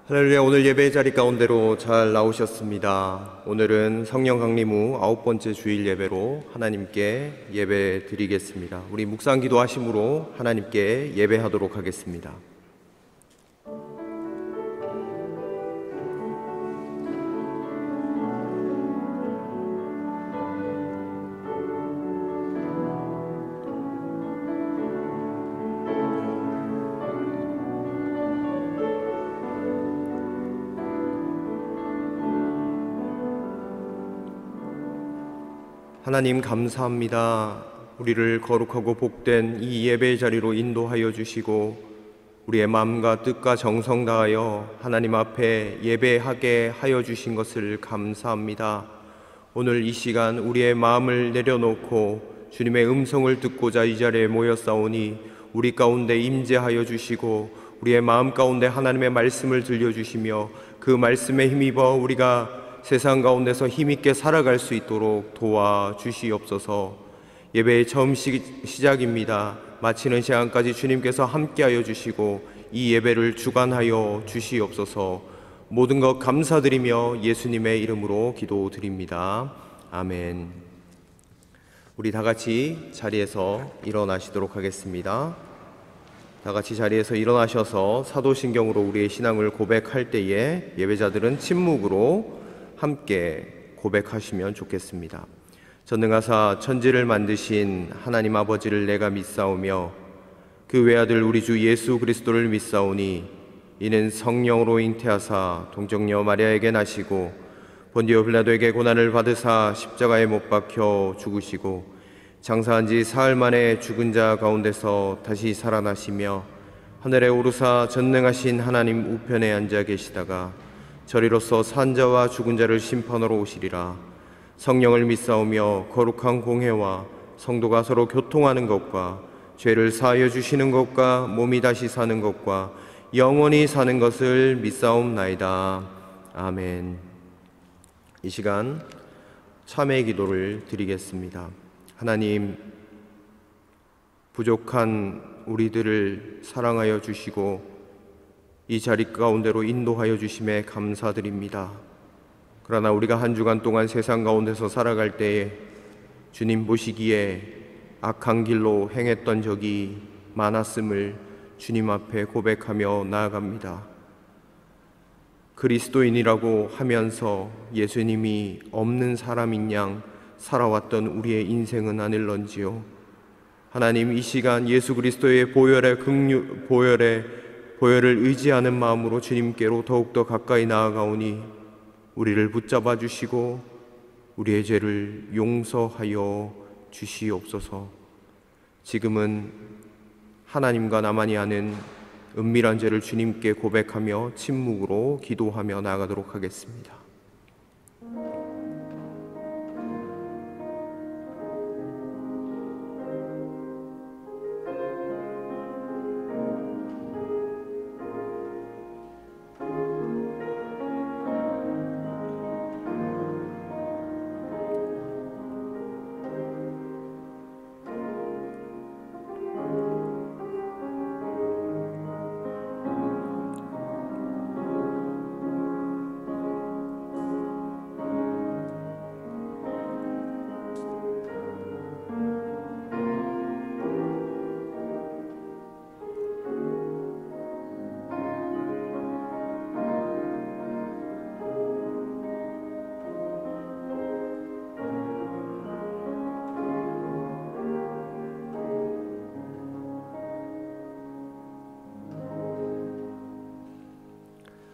할렐루야. 오늘 예배 자리 가운데로 잘 나오셨습니다. 오늘은 성령 강림 후 9번째 주일 예배로 하나님께 예배 드리겠습니다. 우리 묵상 기도하심으로 하나님께 예배하도록 하겠습니다. 하나님 감사합니다. 우리를 거룩하고 복된 이 예배의 자리로 인도하여 주시고 우리의 마음과 뜻과 정성 다하여 하나님 앞에 예배하게 하여 주신 것을 감사합니다. 오늘 이 시간 우리의 마음을 내려놓고 주님의 음성을 듣고자 이 자리에 모였사오니 우리 가운데 임재하여 주시고 우리의 마음 가운데 하나님의 말씀을 들려주시며 그 말씀에 힘입어 우리가 세상 가운데서 힘있게 살아갈 수 있도록 도와주시옵소서. 예배의 처음 시작입니다. 마치는 시간까지 주님께서 함께하여 주시고 이 예배를 주관하여 주시옵소서. 모든 것 감사드리며 예수님의 이름으로 기도드립니다. 아멘. 우리 다 같이 자리에서 일어나시도록 하겠습니다. 다 같이 자리에서 일어나셔서 사도신경으로 우리의 신앙을 고백할 때에 예배자들은 침묵으로 함께 고백하시면 좋겠습니다. 전능하사 천지를 만드신 하나님 아버지를 내가 믿사오며 그 외아들 우리 주 예수 그리스도를 믿사오니 이는 성령으로 잉태하사 동정녀 마리아에게 나시고 본디오 빌라도에게 고난을 받으사 십자가에 못 박혀 죽으시고 장사한 지 사흘 만에 죽은 자 가운데서 다시 살아나시며 하늘에 오르사 전능하신 하나님 우편에 앉아 계시다가 저리로서 산자와 죽은 자를 심판하러 오시리라. 성령을 믿사오며 거룩한 공회와 성도가 서로 교통하는 것과 죄를 사하여 주시는 것과 몸이 다시 사는 것과 영원히 사는 것을 믿사옵나이다. 아멘. 이 시간 참회 기도를 드리겠습니다. 하나님, 부족한 우리들을 사랑하여 주시고 이 자리 가운데로 인도하여 주심에 감사드립니다. 그러나 우리가 한 주간 동안 세상 가운데서 살아갈 때에 주님 보시기에 악한 길로 행했던 적이 많았음을 주님 앞에 고백하며 나아갑니다. 그리스도인이라고 하면서 예수님이 없는 사람인 양 살아왔던 우리의 인생은 아닐런지요. 하나님, 이 시간 예수 그리스도의 보혈을 의지하는 마음으로 주님께로 더욱더 가까이 나아가오니 우리를 붙잡아 주시고 우리의 죄를 용서하여 주시옵소서. 지금은 하나님과 나만이 아는 은밀한 죄를 주님께 고백하며 침묵으로 기도하며 나아가도록 하겠습니다.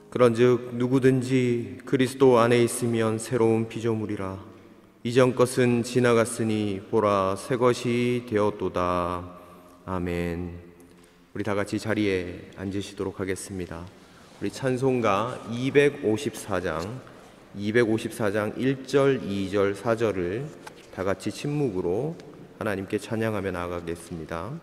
그런즉 누구든지 그리스도 안에 있으면 새로운 피조물이라. 이전 것은 지나갔으니 보라 새 것이 되었도다. 아멘. 우리 다 같이 자리에 앉으시도록 하겠습니다. 우리 찬송가 254장 1절, 2절, 4절을 다 같이 침묵으로 하나님께 찬양하며 나아가겠습니다.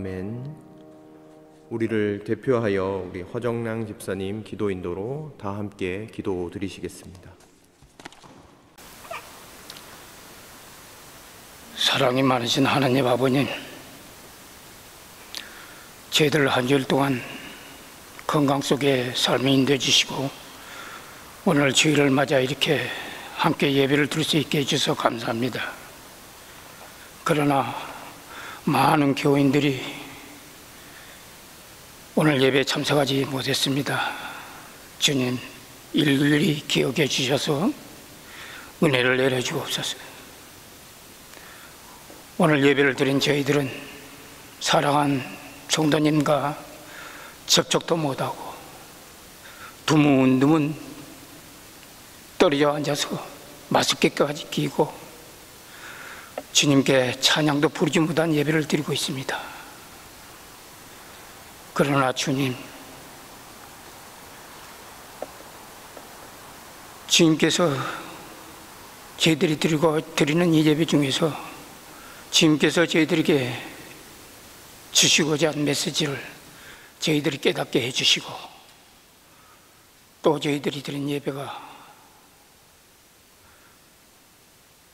아멘. 우리를 대표하여 우리 허정랑 집사님 기도 인도로 다 함께 기도 드리시겠습니다. 사랑이 많으신 하나님 아버님, 저희들 한 주일 동안 건강 속에 삶이 인도해주시고 오늘 주일을 맞아 이렇게 함께 예배를 드릴 수 있게 해주셔서 감사합니다. 그러나 많은 교인들이 오늘 예배에 참석하지 못했습니다. 주님, 일일이 기억해 주셔서 은혜를 내려주옵소서. 오늘 예배를 드린 저희들은 사랑한 성도님과 접촉도 못하고 드문드문 떨어져 앉아서 마스크까지 끼고 주님께 찬양도 부르지 못한 예배를 드리고 있습니다. 그러나 주님께서 저희들이 드리는 이 예배 중에서 주님께서 저희들에게 주시고자 한 메시지를 저희들이 깨닫게 해주시고 또 저희들이 드린 예배가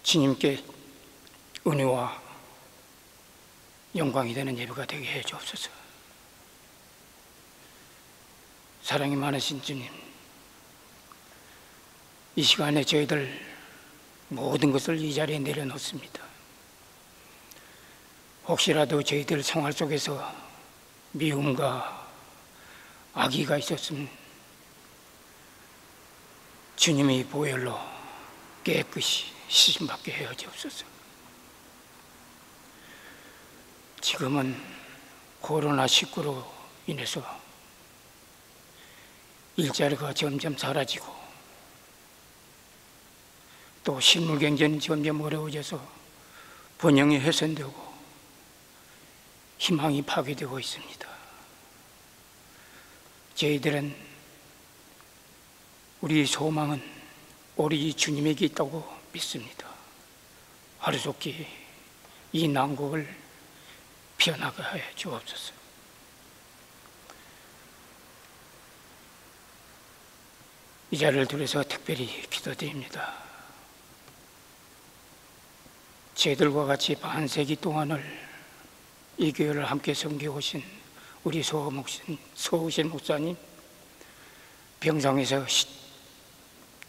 주님께 은혜와 영광이 되는 예배가 되게 해 주옵소서. 사랑이 많으신 주님, 이 시간에 저희들 모든 것을 이 자리에 내려놓습니다. 혹시라도 저희들 생활 속에서 미움과 악의가 있었으면 주님의 보혈로 깨끗이 씻음받게 하여 주옵소서. 지금은 코로나19로 인해서 일자리가 점점 사라지고 또 실물 경제는 점점 어려워져서 번영이 훼손되고 희망이 파괴되고 있습니다. 저희들은 우리 소망은 오로지 주님에게 있다고 믿습니다. 하루속히 이 난국을 피어나게 하여 주옵소서. 이 자리를 둘러서 특별히 기도드립니다. 저희들과 같이 반세기 동안을 이 교회를 함께 섬겨오신 우리 서우실 목사님 병상에서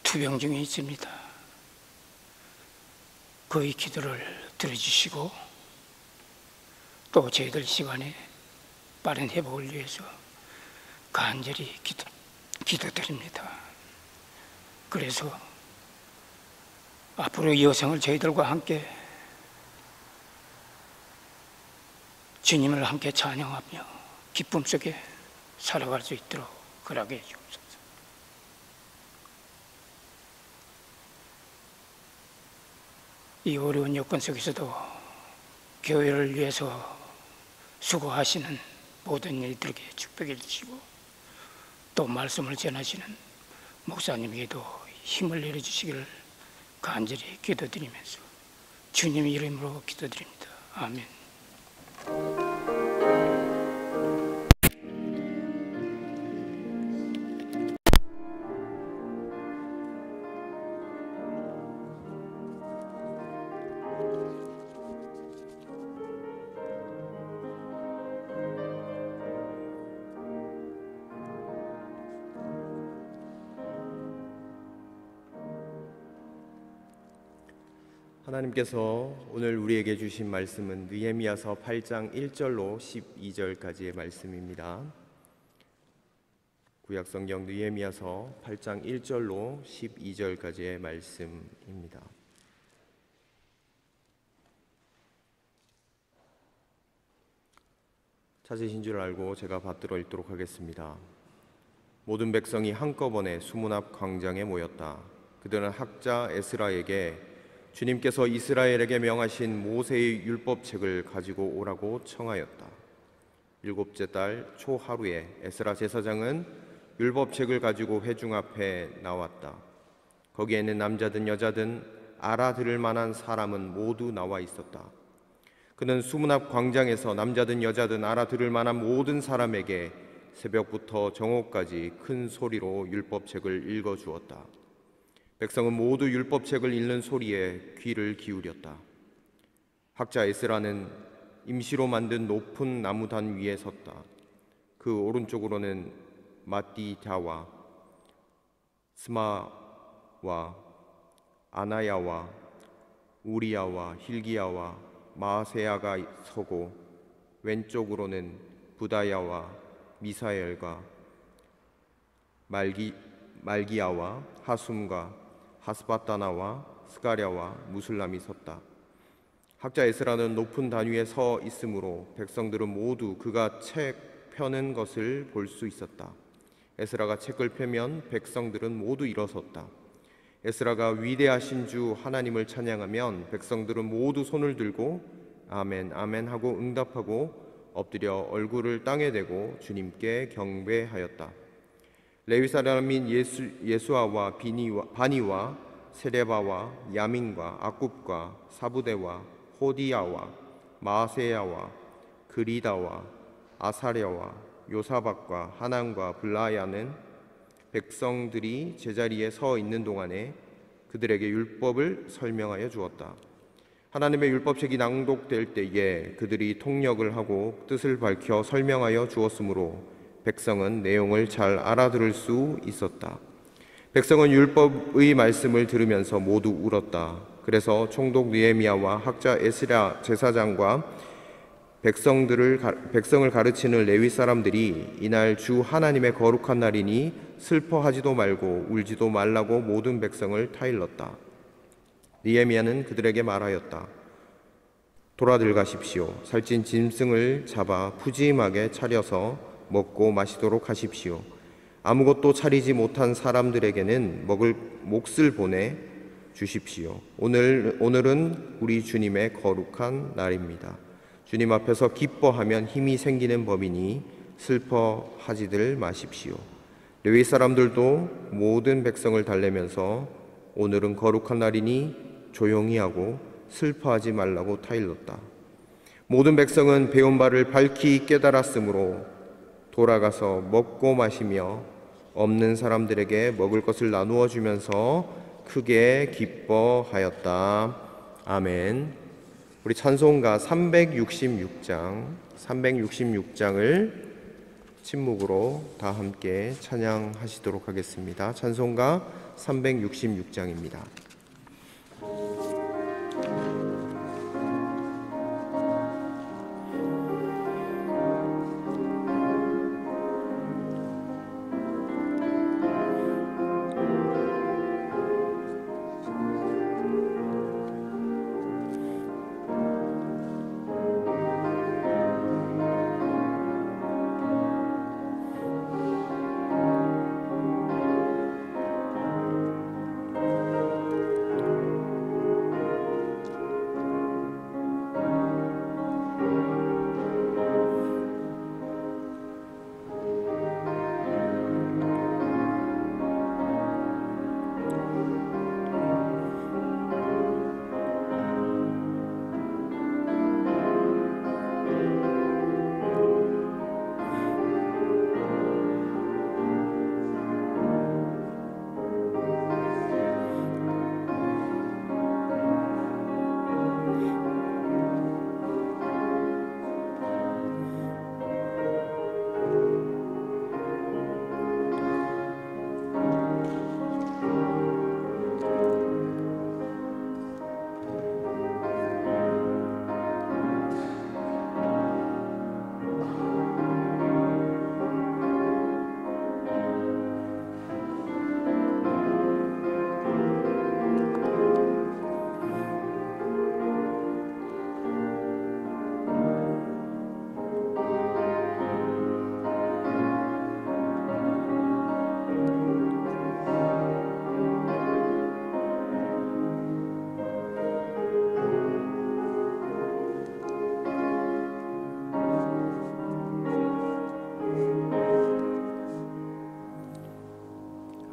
투병 중에 있습니다. 그의 기도를 들어주시고 또 저희들 시간에 빠른 회복을 위해서 간절히 기도드립니다. 그래서 앞으로 이 여성을 저희들과 함께 주님을 함께 찬양하며 기쁨 속에 살아갈 수 있도록 허락해 주옵소서. 이 어려운 여건 속에서도 교회를 위해서 수고하시는 모든 이들에게 축복해 주시고 또 말씀을 전하시는 목사님에게도 힘을 내려주시기를 간절히 기도드리면서 주님의 이름으로 기도드립니다. 아멘. 하나님께서 오늘 우리에게 주신 말씀은 느헤미야서 8장 1절로 12절까지의 말씀입니다. 구약성경 느헤미야서 8장 1절로 12절까지의 말씀입니다. 찾으신 줄 알고 제가 받들어 읽도록 하겠습니다. 모든 백성이 한꺼번에 수문 앞 광장에 모였다. 그들은 학자 에스라에게 주님께서 이스라엘에게 명하신 모세의 율법책을 가지고 오라고 청하였다. 일곱째 달 초하루에 에스라 제사장은 율법책을 가지고 회중 앞에 나왔다. 거기에는 남자든 여자든 알아들을 만한 사람은 모두 나와 있었다. 그는 수문 앞 광장에서 남자든 여자든 알아들을 만한 모든 사람에게 새벽부터 정오까지 큰 소리로 율법책을 읽어주었다. 백성은 모두 율법책을 읽는 소리에 귀를 기울였다. 학자 에스라는 임시로 만든 높은 나무단 위에 섰다. 그 오른쪽으로는 마띠다와 스마와 아나야와 우리야와 힐기야와 마세야가 서고, 왼쪽으로는 부다야와 미사엘과 말기야와 하숨과 하스바다나와 스가랴와 무슬람이 섰다. 학자 에스라는 높은 단 위에 서 있으므로 백성들은 모두 그가 책 펴는 것을 볼 수 있었다. 에스라가 책을 펴면 백성들은 모두 일어섰다. 에스라가 위대하신 주 하나님을 찬양하면 백성들은 모두 손을 들고 아멘 아멘 하고 응답하고 엎드려 얼굴을 땅에 대고 주님께 경배하였다. 레위 사람인 예수아와 바니와 세레바와 야민과 아굽과 사부대와 호디야와 마세야와 그리다와 아사랴와 요사박과 하난과 블라야는 백성들이 제자리에 서 있는 동안에 그들에게 율법을 설명하여 주었다. 하나님의 율법책이 낭독될 때에 그들이 통역을 하고 뜻을 밝혀 설명하여 주었으므로 백성은 내용을 잘 알아들을 수 있었다. 백성은 율법의 말씀을 들으면서 모두 울었다. 그래서 총독 느헤미야와 학자 에스라 제사장과 백성을 가르치는 레위 사람들이 이날 주 하나님의 거룩한 날이니 슬퍼하지도 말고 울지도 말라고 모든 백성을 타일렀다. 느헤미야는 그들에게 말하였다. 돌아들 가십시오. 살찐 짐승을 잡아 푸짐하게 차려서 먹고 마시도록 하십시오. 아무것도 차리지 못한 사람들에게는 먹을 몫을 보내 주십시오. 오늘은 우리 주님의 거룩한 날입니다. 주님 앞에서 기뻐하면 힘이 생기는 법이니 슬퍼하지들 마십시오. 레위 사람들도 모든 백성을 달래면서 오늘은 거룩한 날이니 조용히 하고 슬퍼하지 말라고 타일렀다. 모든 백성은 배운 바를 밝히 깨달았으므로 돌아가서 먹고 마시며 없는 사람들에게 먹을 것을 나누어 주면서 크게 기뻐하였다. 아멘. 우리 찬송가 366장을 침묵으로 다 함께 찬양하시도록 하겠습니다. 찬송가 366장입니다.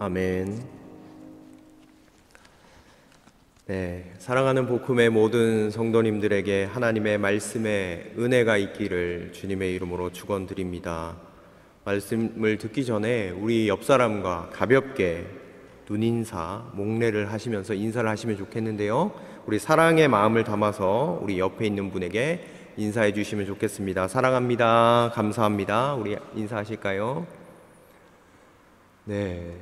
아멘. 네, 사랑하는 복음의 모든 성도님들에게 하나님의 말씀에 은혜가 있기를 주님의 이름으로 축원드립니다. 말씀을 듣기 전에 우리 옆 사람과 가볍게 눈인사, 목례를 하시면서 인사를 하시면 좋겠는데요. 우리 사랑의 마음을 담아서 우리 옆에 있는 분에게 인사해 주시면 좋겠습니다. 사랑합니다. 감사합니다. 우리 인사하실까요? 네.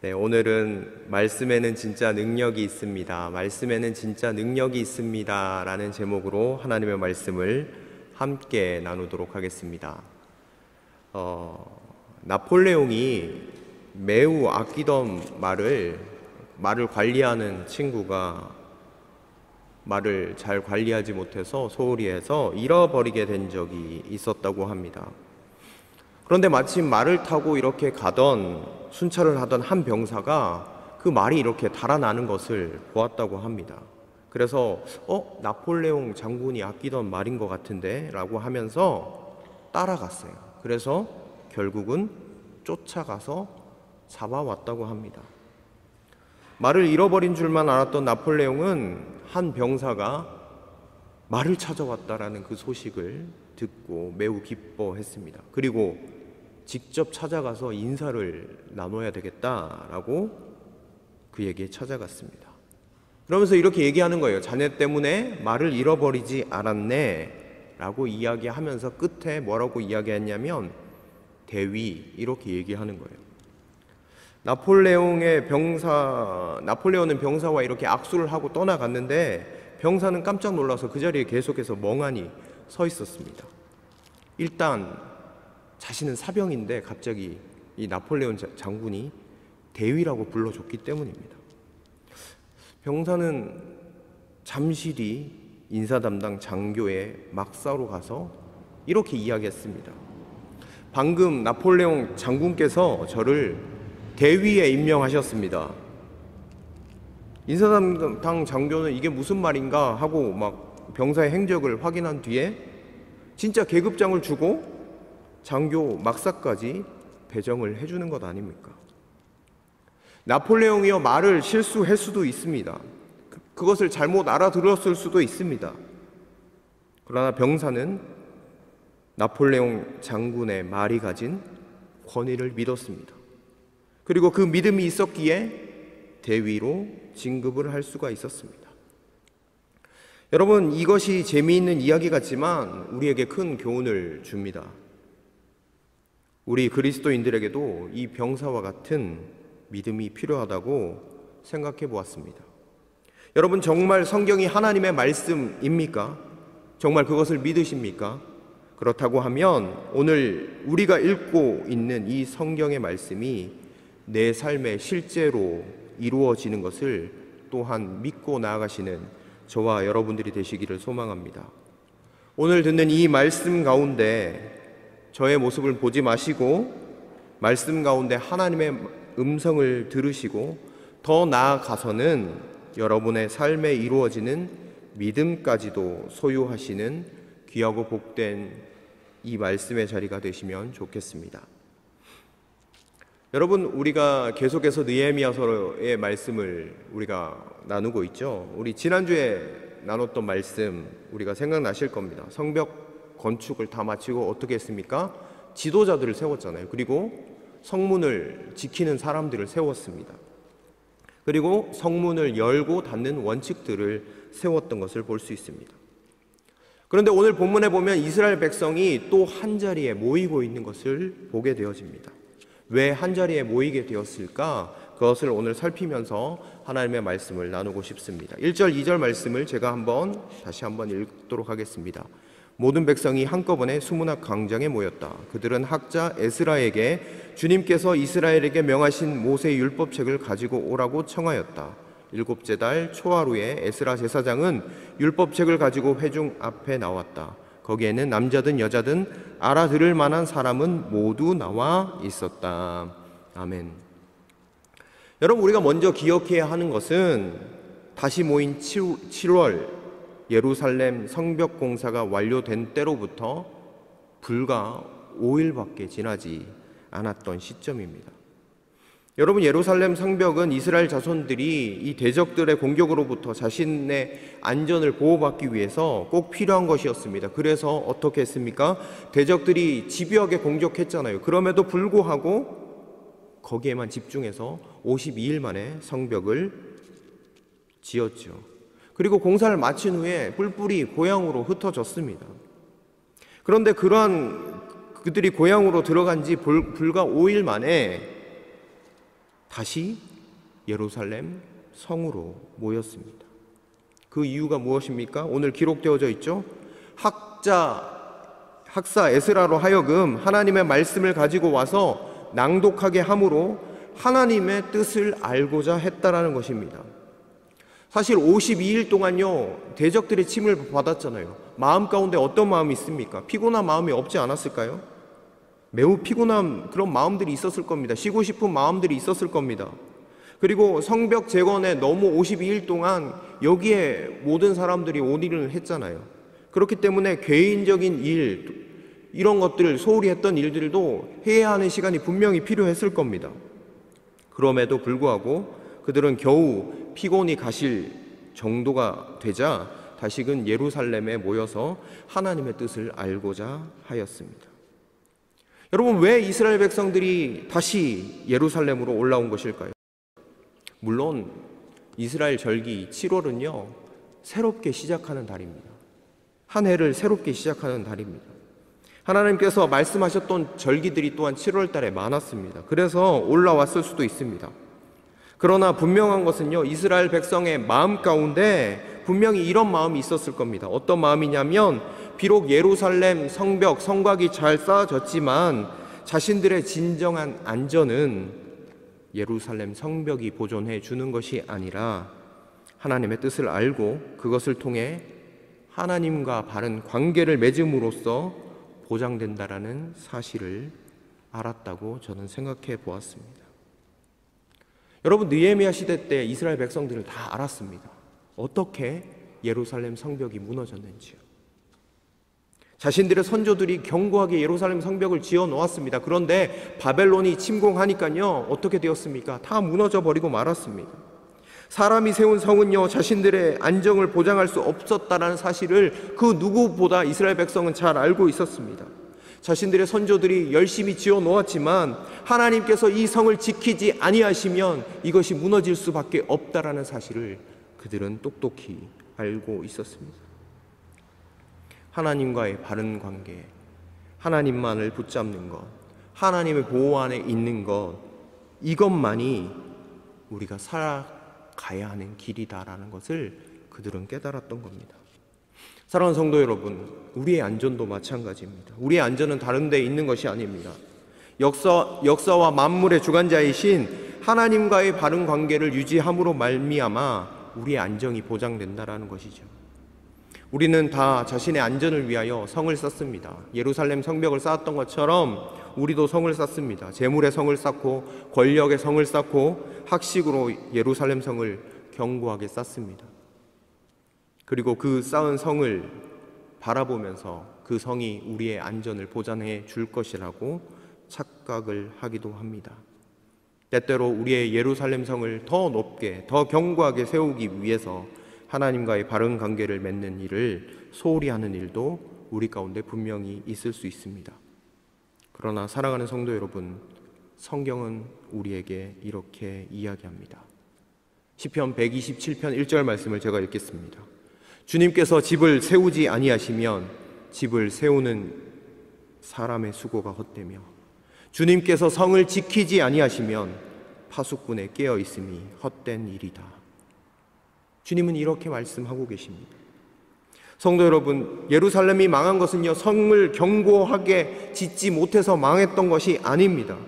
네, 오늘은 말씀에는 진짜 능력이 있습니다. 말씀에는 진짜 능력이 있습니다. 라는 제목으로 하나님의 말씀을 함께 나누도록 하겠습니다. 나폴레옹이 매우 아끼던 말을 관리하는 친구가 말을 잘 관리하지 못해서 소홀히 해서 잃어버리게 된 적이 있었다고 합니다. 그런데 마침 말을 타고 이렇게 가던 순찰을 하던 한 병사가 그 말이 이렇게 달아나는 것을 보았다고 합니다. 그래서 나폴레옹 장군이 아끼던 말인 것 같은데 라고 하면서 따라갔어요. 그래서 결국은 쫓아가서 잡아왔다고 합니다. 말을 잃어버린 줄만 알았던 나폴레옹은 한 병사가 말을 찾아왔다라는 그 소식을 듣고 매우 기뻐했습니다. 그리고 직접 찾아가서 인사를 나눠야 되겠다라고 그에게 찾아갔습니다. 그러면서 이렇게 얘기하는 거예요. 자네 때문에 말을 잃어버리지 않았네 라고 이야기하면서 끝에 뭐라고 이야기했냐면 대위, 이렇게 얘기하는 거예요. 나폴레옹은 병사와 이렇게 악수를 하고 떠나갔는데 병사는 깜짝 놀라서 그 자리에 계속해서 멍하니 서 있었습니다. 일단 자신은 사병인데 갑자기 이 나폴레옹 장군이 대위라고 불러줬기 때문입니다. 병사는 잠시 뒤 인사 담당 장교의 막사로 가서 이렇게 이야기했습니다. 방금 나폴레옹 장군께서 저를 대위에 임명하셨습니다. 인사 담당 장교는 이게 무슨 말인가 하고 막 병사의 행적을 확인한 뒤에 진짜 계급장을 주고 장교 막사까지 배정을 해주는 것 아닙니까? 나폴레옹이요, 말을 실수할 수도 있습니다. 그것을 잘못 알아들었을 수도 있습니다. 그러나 병사는 나폴레옹 장군의 말이 가진 권위를 믿었습니다. 그리고 그 믿음이 있었기에 대위로 진급을 할 수가 있었습니다. 여러분, 이것이 재미있는 이야기 같지만 우리에게 큰 교훈을 줍니다. 우리 그리스도인들에게도 이 병사와 같은 믿음이 필요하다고 생각해 보았습니다. 여러분, 정말 성경이 하나님의 말씀입니까? 정말 그것을 믿으십니까? 그렇다고 하면 오늘 우리가 읽고 있는 이 성경의 말씀이 내 삶에 실제로 이루어지는 것을 또한 믿고 나아가시는 저와 여러분들이 되시기를 소망합니다. 오늘 듣는 이 말씀 가운데 저의 모습을 보지 마시고 말씀 가운데 하나님의 음성을 들으시고 더 나아가서는 여러분의 삶에 이루어지는 믿음까지도 소유하시는 귀하고 복된 이 말씀의 자리가 되시면 좋겠습니다. 여러분, 우리가 계속해서 느헤미야서의 말씀을 우리가 나누고 있죠. 우리 지난주에 나눴던 말씀 우리가 생각나실 겁니다. 성벽 건축을 다 마치고 어떻게 했습니까? 지도자들을 세웠잖아요. 그리고 성문을 지키는 사람들을 세웠습니다. 그리고 성문을 열고 닫는 원칙들을 세웠던 것을 볼 수 있습니다. 그런데 오늘 본문에 보면 이스라엘 백성이 또 한자리에 모이고 있는 것을 보게 되어집니다. 왜 한자리에 모이게 되었을까? 그것을 오늘 살피면서 하나님의 말씀을 나누고 싶습니다. 1절, 2절 말씀을 제가 다시 한번 읽도록 하겠습니다. 모든 백성이 한꺼번에 수문학 광장에 모였다. 그들은 학자 에스라에게 주님께서 이스라엘에게 명하신 모세의 율법책을 가지고 오라고 청하였다. 일곱째 달 초하루에 에스라 제사장은 율법책을 가지고 회중 앞에 나왔다. 거기에는 남자든 여자든 알아들을 만한 사람은 모두 나와 있었다. 아멘. 여러분, 우리가 먼저 기억해야 하는 것은 다시 모인 7월 예루살렘 성벽 공사가 완료된 때로부터 불과 5일밖에 지나지 않았던 시점입니다. 여러분, 예루살렘 성벽은 이스라엘 자손들이 이 대적들의 공격으로부터 자신의 안전을 보호받기 위해서 꼭 필요한 것이었습니다. 그래서 어떻게 했습니까? 대적들이 집요하게 공격했잖아요. 그럼에도 불구하고 거기에만 집중해서 52일 만에 성벽을 지었죠. 그리고 공사를 마친 후에 뿔뿔이 고향으로 흩어졌습니다. 그런데 그들이 고향으로 들어간 지 불과 5일 만에 다시 예루살렘 성으로 모였습니다. 그 이유가 무엇입니까? 오늘 기록되어져 있죠. 학사 에스라로 하여금 하나님의 말씀을 가지고 와서 낭독하게 함으로 하나님의 뜻을 알고자 했다라는 것입니다. 사실 52일 동안요, 대적들의 침을 받았잖아요. 마음 가운데 어떤 마음이 있습니까? 피곤한 마음이 없지 않았을까요? 매우 피곤한 그런 마음들이 있었을 겁니다. 쉬고 싶은 마음들이 있었을 겁니다. 그리고 성벽 재건에 너무 52일 동안 여기에 모든 사람들이 올인을 했잖아요. 그렇기 때문에 개인적인 일, 이런 것들을 소홀히 했던 일들도 해야 하는 시간이 분명히 필요했을 겁니다. 그럼에도 불구하고 그들은 겨우 피곤이 가실 정도가 되자 다시금 예루살렘에 모여서 하나님의 뜻을 알고자 하였습니다. 여러분, 왜 이스라엘 백성들이 다시 예루살렘으로 올라온 것일까요? 물론 이스라엘 절기 7월은요, 새롭게 시작하는 달입니다. 한 해를 새롭게 시작하는 달입니다. 하나님께서 말씀하셨던 절기들이 또한 7월 달에 많았습니다. 그래서 올라왔을 수도 있습니다. 그러나 분명한 것은요, 이스라엘 백성의 마음 가운데 분명히 이런 마음이 있었을 겁니다. 어떤 마음이냐면, 비록 예루살렘 성벽, 성곽이 잘 쌓아졌지만 자신들의 진정한 안전은 예루살렘 성벽이 보존해 주는 것이 아니라 하나님의 뜻을 알고 그것을 통해 하나님과 바른 관계를 맺음으로써 보장된다라는 사실을 알았다고 저는 생각해 보았습니다. 여러분, 느헤미야 시대 때 이스라엘 백성들을 다 알았습니다. 어떻게 예루살렘 성벽이 무너졌는지요. 자신들의 선조들이 견고하게 예루살렘 성벽을 지어 놓았습니다. 그런데 바벨론이 침공하니까요, 어떻게 되었습니까? 다 무너져 버리고 말았습니다. 사람이 세운 성은요, 자신들의 안정을 보장할 수 없었다는 사실을 그 누구보다 이스라엘 백성은 잘 알고 있었습니다. 자신들의 선조들이 열심히 지어 놓았지만 하나님께서 이 성을 지키지 아니하시면 이것이 무너질 수밖에 없다라는 사실을 그들은 똑똑히 알고 있었습니다. 하나님과의 바른 관계, 하나님만을 붙잡는 것, 하나님의 보호 안에 있는 것, 이것만이 우리가 살아가야 하는 길이다라는 것을 그들은 깨달았던 겁니다. 사랑하는 성도 여러분, 우리의 안전도 마찬가지입니다. 우리의 안전은 다른 데 있는 것이 아닙니다. 역사와 만물의 주관자이신 하나님과의 바른 관계를 유지함으로 말미암아 우리의 안정이 보장된다라는 것이죠. 우리는 다 자신의 안전을 위하여 성을 쌓습니다. 예루살렘 성벽을 쌓았던 것처럼 우리도 성을 쌓습니다. 재물의 성을 쌓고 권력의 성을 쌓고 학식으로 예루살렘 성을 견고하게 쌓습니다. 그리고 그 쌓은 성을 바라보면서 그 성이 우리의 안전을 보장해 줄 것이라고 착각을 하기도 합니다. 때때로 우리의 예루살렘 성을 더 높게, 더 견고하게 세우기 위해서 하나님과의 바른 관계를 맺는 일을 소홀히 하는 일도 우리 가운데 분명히 있을 수 있습니다. 그러나 사랑하는 성도 여러분, 성경은 우리에게 이렇게 이야기합니다. 시편 127편 1절 말씀을 제가 읽겠습니다. 주님께서 집을 세우지 아니하시면 집을 세우는 사람의 수고가 헛되며 주님께서 성을 지키지 아니하시면 파수꾼에 깨어 있음이 헛된 일이다. 주님은 이렇게 말씀하고 계십니다. 성도 여러분, 예루살렘이 망한 것은요, 성을 견고하게 짓지 못해서 망했던 것이 아닙니다.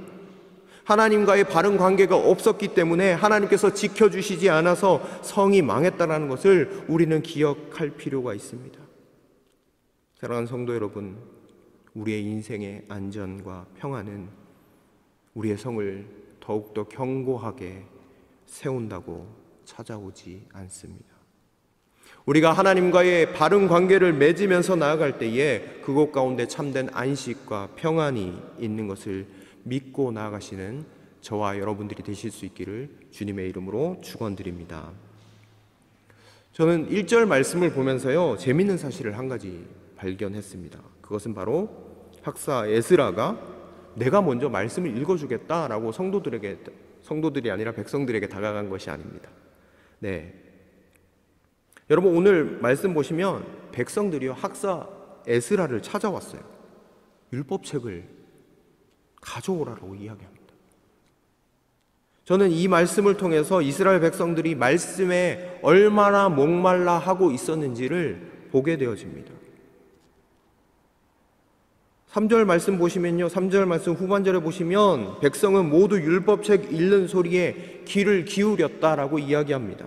하나님과의 바른 관계가 없었기 때문에 하나님께서 지켜주시지 않아서 성이 망했다는 것을 우리는 기억할 필요가 있습니다. 사랑하는 성도 여러분, 우리의 인생의 안전과 평안은 우리의 성을 더욱더 견고하게 세운다고 찾아오지 않습니다. 우리가 하나님과의 바른 관계를 맺으면서 나아갈 때에 그곳 가운데 참된 안식과 평안이 있는 것을 믿고 나아가시는 저와 여러분들이 되실 수 있기를 주님의 이름으로 축원드립니다. 저는 1절 말씀을 보면서요, 재밌는 사실을 한 가지 발견했습니다. 그것은 바로 학사 에스라가 내가 먼저 말씀을 읽어주겠다라고 성도들이 아니라 백성들에게 다가간 것이 아닙니다. 네, 여러분 오늘 말씀 보시면 백성들이요 학사 에스라를 찾아왔어요. 율법책을 가져오라고 이야기합니다. 저는 이 말씀을 통해서 이스라엘 백성들이 말씀에 얼마나 목말라 하고 있었는지를 보게 되어집니다. 3절 말씀 보시면요, 3절 말씀 후반절에 보시면 백성은 모두 율법책 읽는 소리에 귀를 기울였다라고 이야기합니다.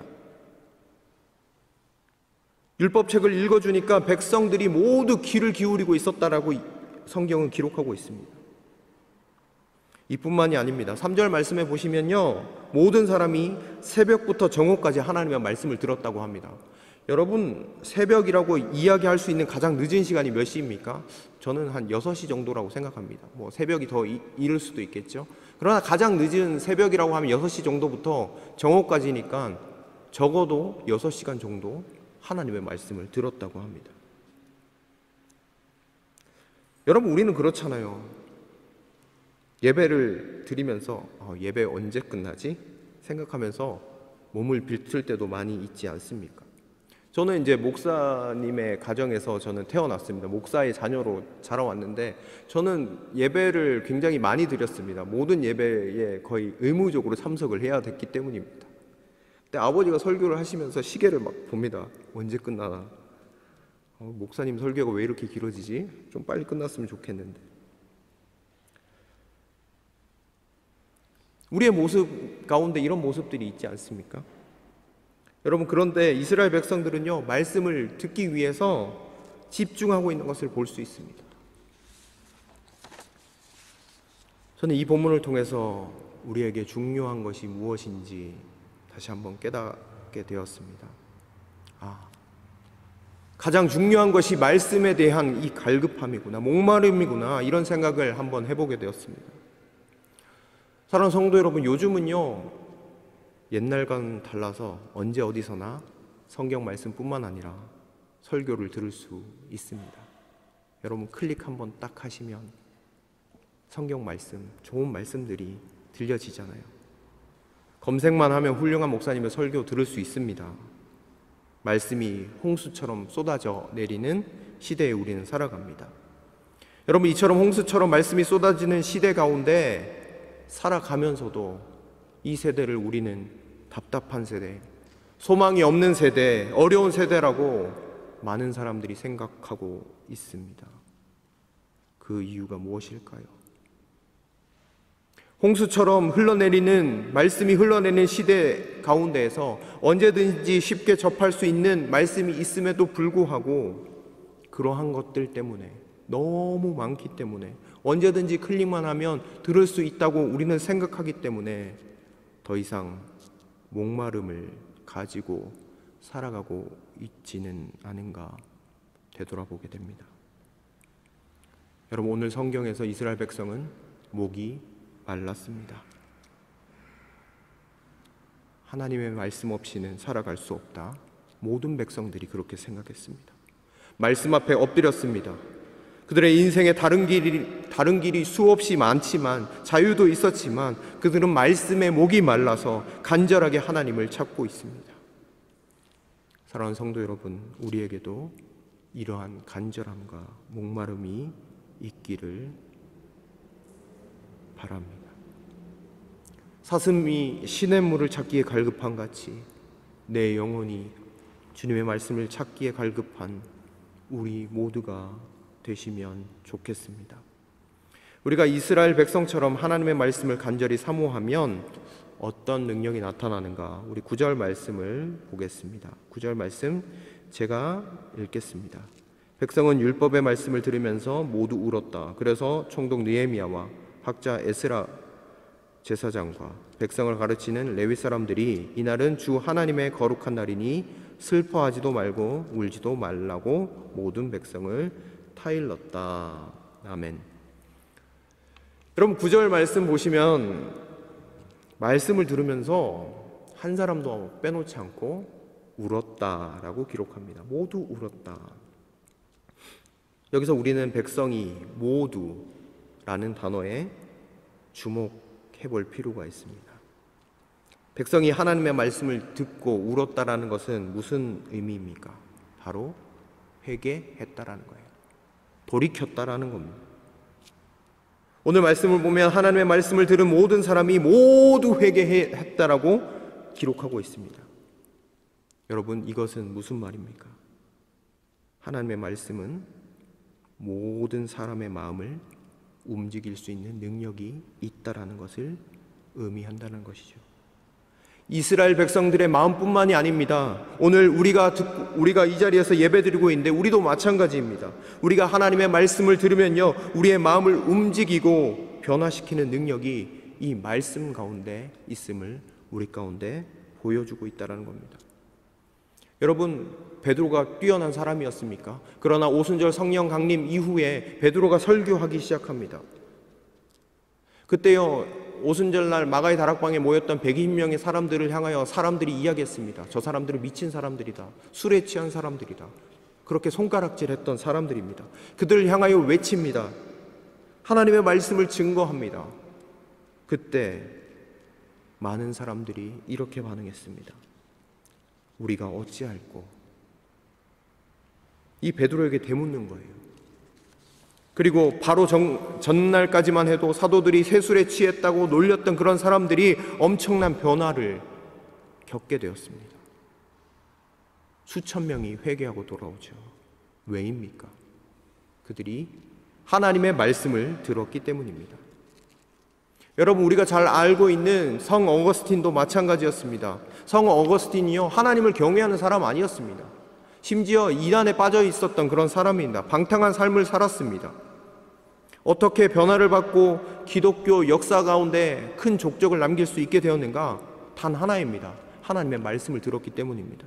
율법책을 읽어주니까 백성들이 모두 귀를 기울이고 있었다라고 성경은 기록하고 있습니다. 이뿐만이 아닙니다. 3절 말씀에 보시면요, 모든 사람이 새벽부터 정오까지 하나님의 말씀을 들었다고 합니다. 여러분, 새벽이라고 이야기할 수 있는 가장 늦은 시간이 몇 시입니까? 저는 한 6시 정도라고 생각합니다. 뭐 새벽이 더 이를 수도 있겠죠. 그러나 가장 늦은 새벽이라고 하면 6시 정도부터 정오까지니까 적어도 6시간 정도 하나님의 말씀을 들었다고 합니다. 여러분, 우리는 그렇잖아요. 예배를 드리면서 예배 언제 끝나지? 생각하면서 몸을 비틀 때도 많이 있지 않습니까? 저는 이제 목사님의 가정에서 저는 태어났습니다. 목사의 자녀로 자라왔는데 저는 예배를 굉장히 많이 드렸습니다. 모든 예배에 거의 의무적으로 참석을 해야 됐기 때문입니다. 근데 아버지가 설교를 하시면서 시계를 막 봅니다. 언제 끝나나? 목사님 설교가 왜 이렇게 길어지지? 좀 빨리 끝났으면 좋겠는데. 우리의 모습 가운데 이런 모습들이 있지 않습니까? 여러분, 그런데 이스라엘 백성들은요, 말씀을 듣기 위해서 집중하고 있는 것을 볼 수 있습니다. 저는 이 본문을 통해서 우리에게 중요한 것이 무엇인지 다시 한번 깨닫게 되었습니다. 가장 중요한 것이 말씀에 대한 이 갈급함이구나, 목마름이구나, 이런 생각을 한번 해보게 되었습니다. 사랑하는 성도 여러분, 요즘은요, 옛날과는 달라서 언제 어디서나 성경 말씀뿐만 아니라 설교를 들을 수 있습니다. 여러분, 클릭 한번 딱 하시면 성경 말씀, 좋은 말씀들이 들려지잖아요. 검색만 하면 훌륭한 목사님의 설교 들을 수 있습니다. 말씀이 홍수처럼 쏟아져 내리는 시대에 우리는 살아갑니다. 여러분, 이처럼 홍수처럼 말씀이 쏟아지는 시대 가운데 살아가면서도 이 세대를 우리는 답답한 세대, 소망이 없는 세대, 어려운 세대라고 많은 사람들이 생각하고 있습니다. 그 이유가 무엇일까요? 홍수처럼 흘러내리는, 말씀이 흘러내리는 시대 가운데에서 언제든지 쉽게 접할 수 있는 말씀이 있음에도 불구하고 그러한 것들 때문에, 너무 많기 때문에, 언제든지 클릭만 하면 들을 수 있다고 우리는 생각하기 때문에 더 이상 목마름을 가지고 살아가고 있지는 않은가 되돌아보게 됩니다. 여러분, 오늘 성경에서 이스라엘 백성은 목이 말랐습니다. 하나님의 말씀 없이는 살아갈 수 없다. 모든 백성들이 그렇게 생각했습니다. 말씀 앞에 엎드렸습니다. 그들의 인생에 다른 길이 수없이 많지만, 자유도 있었지만 그들은 말씀에 목이 말라서 간절하게 하나님을 찾고 있습니다. 사랑하는 성도 여러분, 우리에게도 이러한 간절함과 목마름이 있기를 바랍니다. 사슴이 시냇물을 찾기에 갈급한 같이 내 영혼이 주님의 말씀을 찾기에 갈급한 우리 모두가 되시면 좋겠습니다. 우리가 이스라엘 백성처럼 하나님의 말씀을 간절히 사모하면 어떤 능력이 나타나는가? 우리 9절 말씀을 보겠습니다. 9절 말씀 제가 읽겠습니다. 백성은 율법의 말씀을 들으면서 모두 울었다. 그래서 총독 느헤미야와 학자 에스라 제사장과 백성을 가르치는 레위 사람들이 이날은 주 하나님의 거룩한 날이니 슬퍼하지도 말고 울지도 말라고 모든 백성을 타일렀다. 아멘. 여러분, 9절 말씀 보시면 말씀을 들으면서 한 사람도 빼놓지 않고 울었다라고 기록합니다. 모두 울었다. 여기서 우리는 백성이 모두라는 단어에 주목해 볼 필요가 있습니다. 백성이 하나님의 말씀을 듣고 울었다라는 것은 무슨 의미입니까? 바로 회개했다라는 거예요. 돌이켰다라는 겁니다. 오늘 말씀을 보면 하나님의 말씀을 들은 모든 사람이 모두 회개했다라고 기록하고 있습니다. 여러분, 이것은 무슨 말입니까? 하나님의 말씀은 모든 사람의 마음을 움직일 수 있는 능력이 있다라는 것을 의미한다는 것이죠. 이스라엘 백성들의 마음뿐만이 아닙니다. 오늘 우리가 이 자리에서 예배드리고 있는데 우리도 마찬가지입니다. 우리가 하나님의 말씀을 들으면요, 우리의 마음을 움직이고 변화시키는 능력이 이 말씀 가운데 있음을 우리 가운데 보여주고 있다는 겁니다. 여러분, 베드로가 뛰어난 사람이었습니까? 그러나 오순절 성령 강림 이후에 베드로가 설교하기 시작합니다. 그때요, 오순절날 마가의 다락방에 모였던 120명의 사람들을 향하여 사람들이 이야기했습니다. 저 사람들은 미친 사람들이다. 술에 취한 사람들이다. 그렇게 손가락질했던 사람들입니다. 그들을 향하여 외칩니다. 하나님의 말씀을 증거합니다. 그때 많은 사람들이 이렇게 반응했습니다. 우리가 어찌할꼬? 이 베드로에게 되묻는 거예요. 그리고 바로 전날까지만 해도 사도들이 세술에 취했다고 놀렸던 그런 사람들이 엄청난 변화를 겪게 되었습니다. 수천 명이 회개하고 돌아오죠. 왜입니까? 그들이 하나님의 말씀을 들었기 때문입니다. 여러분, 우리가 잘 알고 있는 성 어거스틴도 마찬가지였습니다. 성 어거스틴이요, 하나님을 경외하는 사람 아니었습니다. 심지어 이단에 빠져 있었던 그런 사람입니다. 방탕한 삶을 살았습니다. 어떻게 변화를 받고 기독교 역사 가운데 큰 족적을 남길 수 있게 되었는가? 단 하나입니다. 하나님의 말씀을 들었기 때문입니다.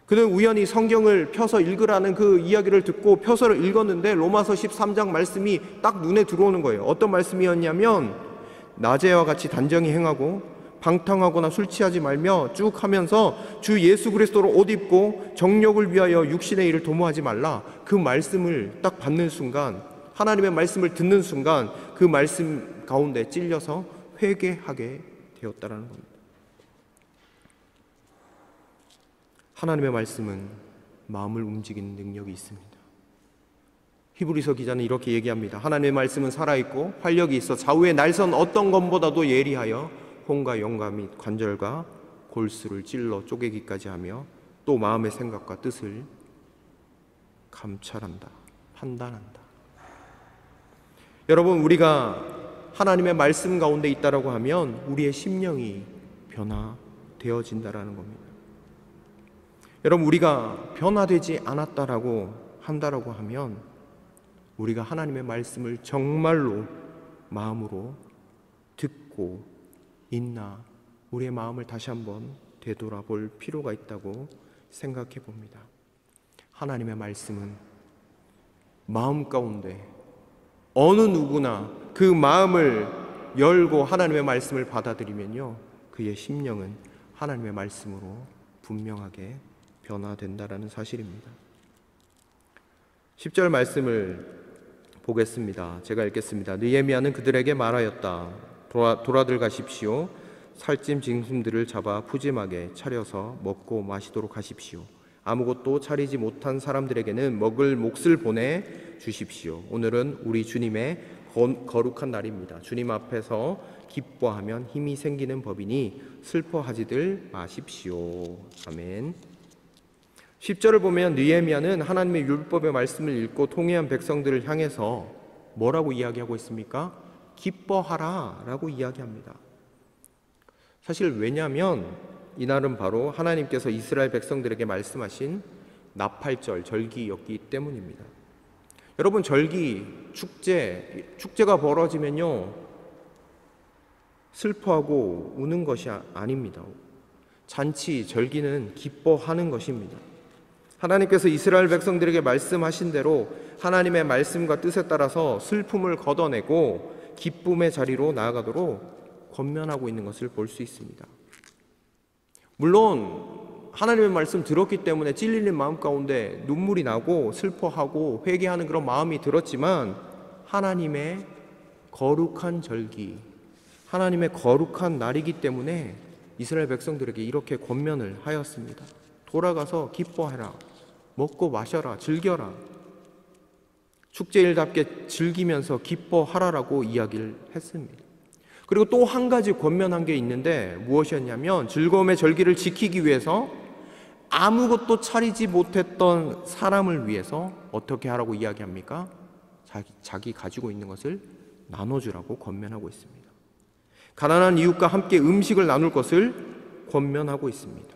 그는 우연히 성경을 펴서 읽으라는 그 이야기를 듣고 펴서 읽었는데 로마서 13장 말씀이 딱 눈에 들어오는 거예요. 어떤 말씀이었냐면, 낮에와 같이 단정히 행하고 방탕하거나 술 취하지 말며 쭉 하면서 주 예수 그리스도로 옷 입고 정욕을 위하여 육신의 일을 도모하지 말라. 그 말씀을 딱 받는 순간, 하나님의 말씀을 듣는 순간 그 말씀 가운데 찔려서 회개하게 되었다는 겁니다. 하나님의 말씀은 마음을 움직이는 능력이 있습니다. 히브리서 기자는 이렇게 얘기합니다. 하나님의 말씀은 살아있고 활력이 있어 좌우의 날선 어떤 검보다도 예리하여 혼과 영과 및 관절과 골수를 찔러 쪼개기까지 하며 또 마음의 생각과 뜻을 감찰한다, 판단한다. 여러분, 우리가 하나님의 말씀 가운데 있다라고 하면 우리의 심령이 변화되어진다라는 겁니다. 여러분, 우리가 변화되지 않았다라고 한다라고 하면 우리가 하나님의 말씀을 정말로 마음으로 듣고 있나, 우리의 마음을 다시 한번 되돌아볼 필요가 있다고 생각해 봅니다. 하나님의 말씀은 마음 가운데 어느 누구나 그 마음을 열고 하나님의 말씀을 받아들이면요, 그의 심령은 하나님의 말씀으로 분명하게 변화된다라는 사실입니다. 10절 말씀을 보겠습니다. 제가 읽겠습니다. 느헤미야는 그들에게 말하였다. 돌아들 가십시오. 살찜 짐승들을 잡아 푸짐하게 차려서 먹고 마시도록 하십시오. 아무것도 차리지 못한 사람들에게는 먹을 몫을 보내 주십시오. 오늘은 우리 주님의 거룩한 날입니다. 주님 앞에서 기뻐하면 힘이 생기는 법이니 슬퍼하지들 마십시오. 아멘. 10절을 보면 느헤미야는 하나님의 율법의 말씀을 읽고 통회한 백성들을 향해서 뭐라고 이야기하고 있습니까? 기뻐하라 라고 이야기합니다. 사실 왜냐하면 이날은 바로 하나님께서 이스라엘 백성들에게 말씀하신 나팔절, 절기였기 때문입니다. 여러분, 절기, 축제가 벌어지면요, 슬퍼하고 우는 것이 아닙니다. 잔치, 절기는 기뻐하는 것입니다. 하나님께서 이스라엘 백성들에게 말씀하신 대로 하나님의 말씀과 뜻에 따라서 슬픔을 걷어내고 기쁨의 자리로 나아가도록 권면하고 있는 것을 볼 수 있습니다. 물론 하나님의 말씀 들었기 때문에 찔리는 마음 가운데 눈물이 나고 슬퍼하고 회개하는 그런 마음이 들었지만, 하나님의 거룩한 절기, 하나님의 거룩한 날이기 때문에 이스라엘 백성들에게 이렇게 권면을 하였습니다. 돌아가서 기뻐해라, 먹고 마셔라, 즐겨라, 축제일답게 즐기면서 기뻐하라라고 이야기를 했습니다. 그리고 또 한 가지 권면한 게 있는데 무엇이었냐면, 즐거움의 절기를 지키기 위해서 아무것도 차리지 못했던 사람을 위해서 어떻게 하라고 이야기합니까? 자기 가지고 있는 것을 나눠주라고 권면하고 있습니다. 가난한 이웃과 함께 음식을 나눌 것을 권면하고 있습니다.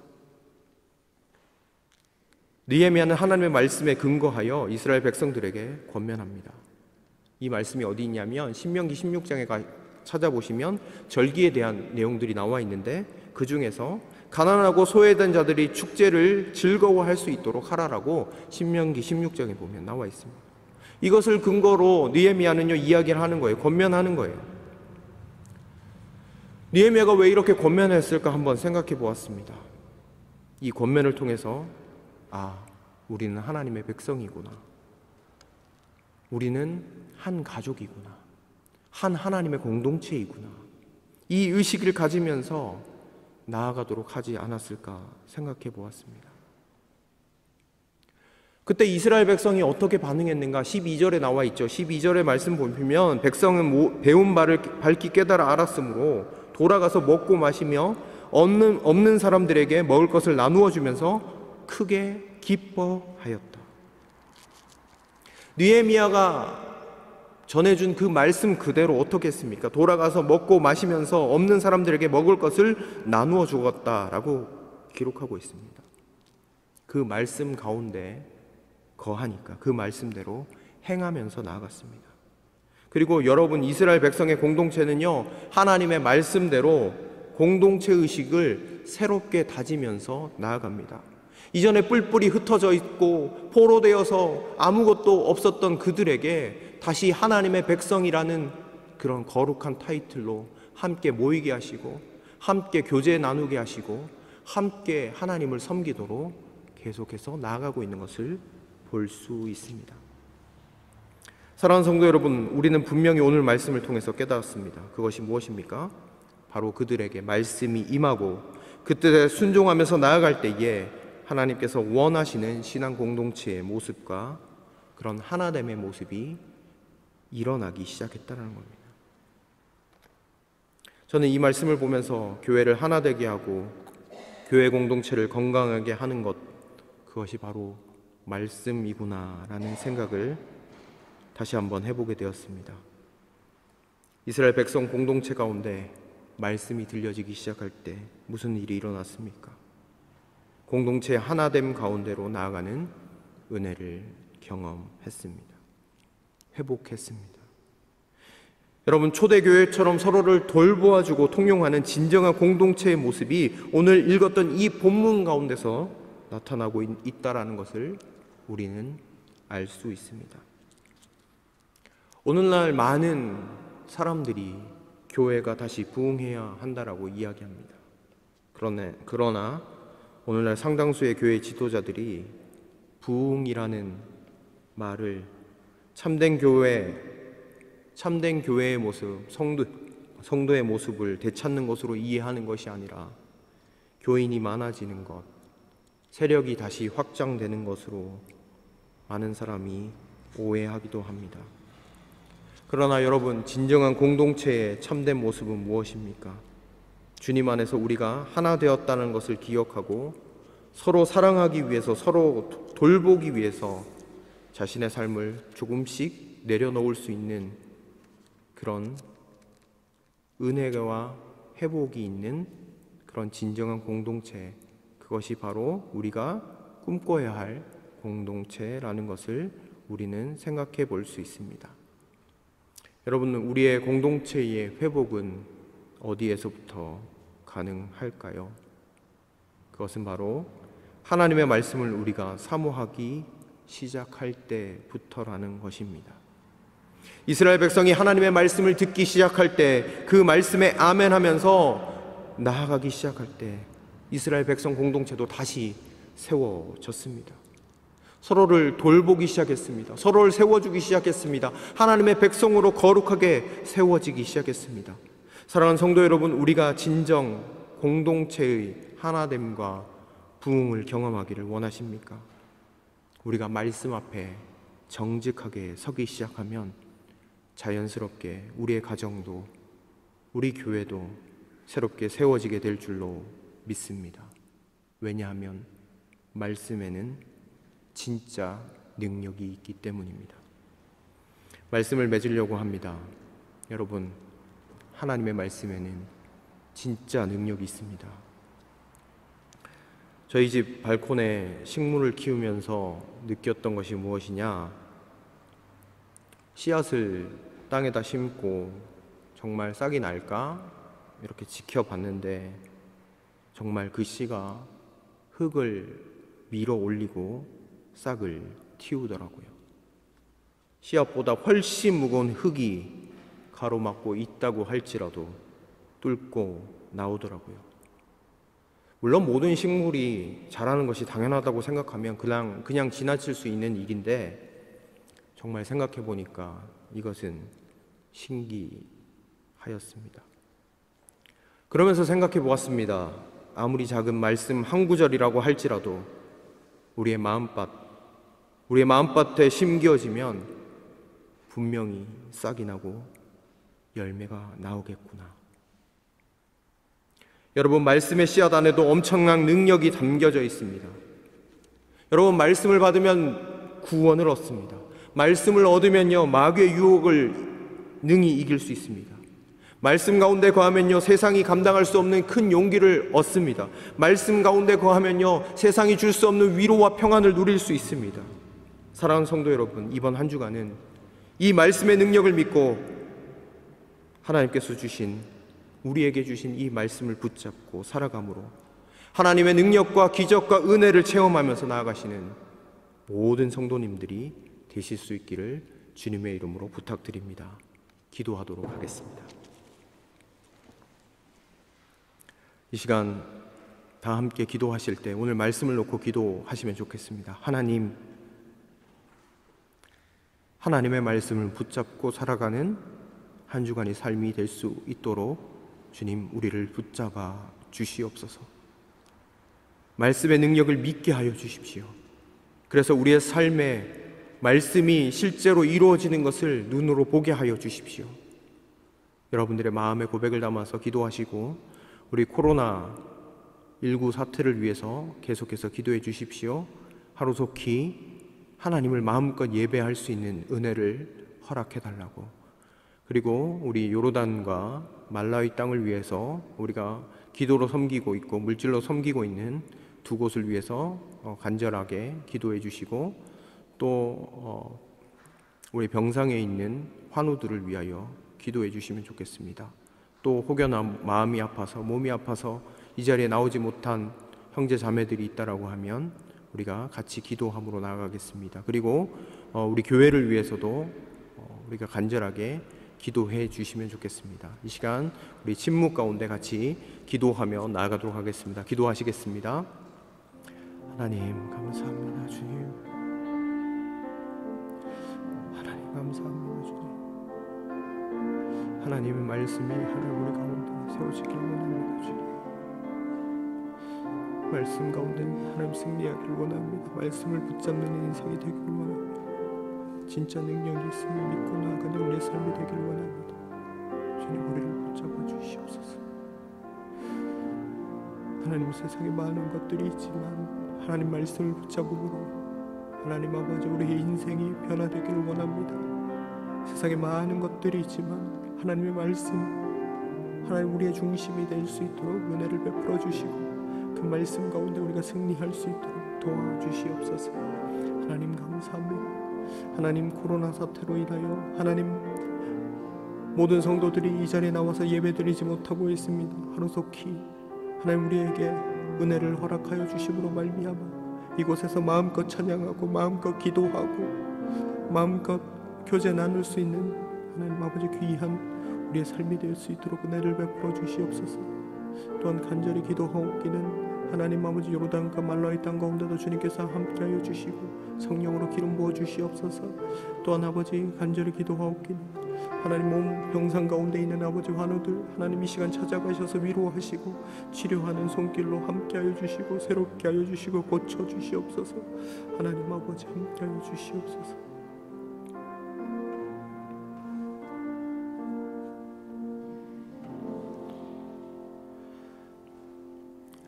느헤미야는 하나님의 말씀에 근거하여 이스라엘 백성들에게 권면합니다. 이 말씀이 어디 있냐면 신명기 16장에 찾아보시면 절기에 대한 내용들이 나와 있는데, 그 중에서 가난하고 소외된 자들이 축제를 즐거워할 수 있도록 하라라고 신명기 16장에 보면 나와 있습니다. 이것을 근거로 느헤미야는요 이야기를 하는 거예요. 권면하는 거예요. 느헤미야가 왜 이렇게 권면했을까 한번 생각해 보았습니다. 이 권면을 통해서 우리는 하나님의 백성이구나, 우리는 한 가족이구나, 한 하나님의 공동체이구나, 이 의식을 가지면서 나아가도록 하지 않았을까 생각해 보았습니다. 그때 이스라엘 백성이 어떻게 반응했는가 12절에 나와 있죠. 12절의 말씀 보면, 백성은 배운 바를 밝히 깨달아 알았으므로 돌아가서 먹고 마시며 없는 사람들에게 먹을 것을 나누어 주면서 크게 기뻐하였다. 느헤미야가 전해준 그 말씀 그대로 어떻게 했습니까? 돌아가서 먹고 마시면서 없는 사람들에게 먹을 것을 나누어 주었다라고 기록하고 있습니다. 그 말씀 가운데 거하니까 그 말씀대로 행하면서 나아갔습니다. 그리고 여러분, 이스라엘 백성의 공동체는요 하나님의 말씀대로 공동체 의식을 새롭게 다지면서 나아갑니다. 이전에 뿔뿔이 흩어져 있고 포로되어서 아무것도 없었던 그들에게 다시 하나님의 백성이라는 그런 거룩한 타이틀로 함께 모이게 하시고, 함께 교제 나누게 하시고, 함께 하나님을 섬기도록 계속해서 나아가고 있는 것을 볼 수 있습니다. 사랑하는 성도 여러분, 우리는 분명히 오늘 말씀을 통해서 깨달았습니다. 그것이 무엇입니까? 바로 그들에게 말씀이 임하고 그 뜻에 순종하면서 나아갈 때에 하나님께서 원하시는 신앙 공동체의 모습과 그런 하나됨의 모습이 일어나기 시작했다는 겁니다. 저는 이 말씀을 보면서 교회를 하나 되게 하고 교회 공동체를 건강하게 하는 것, 그것이 바로 말씀이구나라는 생각을 다시 한번 해보게 되었습니다. 이스라엘 백성 공동체 가운데 말씀이 들려지기 시작할 때 무슨 일이 일어났습니까? 공동체의 하나됨 가운데로 나아가는 은혜를 경험했습니다. 회복했습니다. 여러분, 초대교회처럼 서로를 돌보아주고 통용하는 진정한 공동체의 모습이 오늘 읽었던 이 본문 가운데서 나타나고 있다는 것을 우리는 알 수 있습니다. 오늘날 많은 사람들이 교회가 다시 부흥해야 한다라고 이야기합니다. 그러나 오늘날 상당수의 교회 지도자들이 부흥이라는 말을 참된 교회의 모습, 성도의 모습을 되찾는 것으로 이해하는 것이 아니라 교인이 많아지는 것, 세력이 다시 확장되는 것으로 많은 사람이 오해하기도 합니다. 그러나 여러분, 진정한 공동체의 참된 모습은 무엇입니까? 주님 안에서 우리가 하나 되었다는 것을 기억하고 서로 사랑하기 위해서, 서로 돌보기 위해서 자신의 삶을 조금씩 내려놓을 수 있는 그런 은혜와 회복이 있는 그런 진정한 공동체, 그것이 바로 우리가 꿈꿔야 할 공동체라는 것을 우리는 생각해 볼 수 있습니다. 여러분, 우리의 공동체의 회복은 어디에서부터 가능할까요? 그것은 바로 하나님의 말씀을 우리가 사모하기 시작할 때부터라는 것입니다. 이스라엘 백성이 하나님의 말씀을 듣기 시작할 때, 그 말씀에 아멘하면서 나아가기 시작할 때 이스라엘 백성 공동체도 다시 세워졌습니다. 서로를 돌보기 시작했습니다. 서로를 세워주기 시작했습니다. 하나님의 백성으로 거룩하게 세워지기 시작했습니다. 사랑하는 성도 여러분, 우리가 진정 공동체의 하나됨과 부흥을 경험하기를 원하십니까? 우리가 말씀 앞에 정직하게 서기 시작하면 자연스럽게 우리의 가정도, 우리 교회도 새롭게 세워지게 될 줄로 믿습니다. 왜냐하면 말씀에는 진짜 능력이 있기 때문입니다. 말씀을 맺으려고 합니다. 여러분, 하나님의 말씀에는 진짜 능력이 있습니다. 저희 집 발코니에 식물을 키우면서 느꼈던 것이 무엇이냐? 씨앗을 땅에다 심고 정말 싹이 날까? 이렇게 지켜봤는데 정말 그 씨가 흙을 밀어 올리고 싹을 틔우더라고요. 씨앗보다 훨씬 무거운 흙이 가로막고 있다고 할지라도 뚫고 나오더라고요. 물론 모든 식물이 자라는 것이 당연하다고 생각하면 그냥 지나칠 수 있는 일인데, 정말 생각해 보니까 이것은 신기하였습니다. 그러면서 생각해 보았습니다. 아무리 작은 말씀 한 구절이라고 할지라도 우리의 마음밭에 심겨지면 분명히 싹이 나고 열매가 나오겠구나. 여러분, 말씀의 씨앗 안에도 엄청난 능력이 담겨져 있습니다. 여러분, 말씀을 받으면 구원을 얻습니다. 말씀을 얻으면요, 마귀의 유혹을 능히 이길 수 있습니다. 말씀 가운데 거하면요, 세상이 감당할 수 없는 큰 용기를 얻습니다. 말씀 가운데 거하면요, 세상이 줄 수 없는 위로와 평안을 누릴 수 있습니다. 사랑하는 성도 여러분, 이번 한 주간은 이 말씀의 능력을 믿고 하나님께서 우리에게 주신 이 말씀을 붙잡고 살아감으로 하나님의 능력과 기적과 은혜를 체험하면서 나아가시는 모든 성도님들이 되실 수 있기를 주님의 이름으로 부탁드립니다. 기도하도록 하겠습니다. 이 시간 다 함께 기도하실 때 오늘 말씀을 놓고 기도하시면 좋겠습니다. 하나님의 말씀을 붙잡고 살아가는 한 주간의 삶이 될 수 있도록 주님, 우리를 붙잡아 주시옵소서. 말씀의 능력을 믿게 하여 주십시오. 그래서 우리의 삶에 말씀이 실제로 이루어지는 것을 눈으로 보게 하여 주십시오. 여러분들의 마음의 고백을 담아서 기도하시고 우리 코로나19 사태를 위해서 계속해서 기도해 주십시오. 하루속히 하나님을 마음껏 예배할 수 있는 은혜를 허락해 달라고. 그리고 우리 요르단과 말라위 땅을 위해서 우리가 기도로 섬기고 있고 물질로 섬기고 있는 두 곳을 위해서 간절하게 기도해 주시고, 또 우리 병상에 있는 환우들을 위하여 기도해 주시면 좋겠습니다. 또 혹여나 마음이 아파서, 몸이 아파서 이 자리에 나오지 못한 형제 자매들이 있다라고 하면 우리가 같이 기도함으로 나아가겠습니다. 그리고 우리 교회를 위해서도 우리가 간절하게 기도해 주시면 좋겠습니다. 이 시간 우리 침묵 가운데 같이 기도하며 나아가도록 하겠습니다. 기도하시겠습니다. 하나님 감사합니다. 주님, 하나님 감사합니다. 주님, 하나님의 말씀이 하나님 우리 가운데 세워지길 원합니다. 주님, 말씀 가운데 하나님 승리하길 원합니다. 말씀을 붙잡는 인생이 되길 원합니다. 진짜 능력이 있음을 믿고 나아가는 우리의 삶이 되길 원합니다. 주님, 우리를 붙잡아 주시옵소서. 하나님, 세상에 많은 것들이 있지만 하나님 말씀을 붙잡음으로 하나님 아버지 우리의 인생이 변화되길 원합니다. 세상에 많은 것들이 있지만 하나님의 말씀, 하나님 우리의 중심이 될 수 있도록 은혜를 베풀어 주시고 그 말씀 가운데 우리가 승리할 수 있도록 도와주시옵소서. 하나님 감사합니다. 하나님, 코로나 사태로 인하여 하나님 모든 성도들이 이 자리에 나와서 예배드리지 못하고 있습니다. 하루속히 하나님 우리에게 은혜를 허락하여 주심으로 말미암아 이곳에서 마음껏 찬양하고 마음껏 기도하고 마음껏 교제 나눌 수 있는 하나님 아버지 귀한 우리의 삶이 될 수 있도록 은혜를 베풀어 주시옵소서. 또한 간절히 기도하옵기는 하나님 아버지 요르단과 말라의 땅 가운데도 주님께서 함께하여 주시고 성령으로 기름 부어 주시옵소서. 또한 아버지 간절히 기도하옵기는 하나님 몸 병상 가운데 있는 아버지 환우들 하나님 이 시간 찾아가셔서 위로하시고 치료하는 손길로 함께하여 주시고 새롭게 하여 주시고 고쳐 주시옵소서. 하나님 아버지 함께하여 주시옵소서.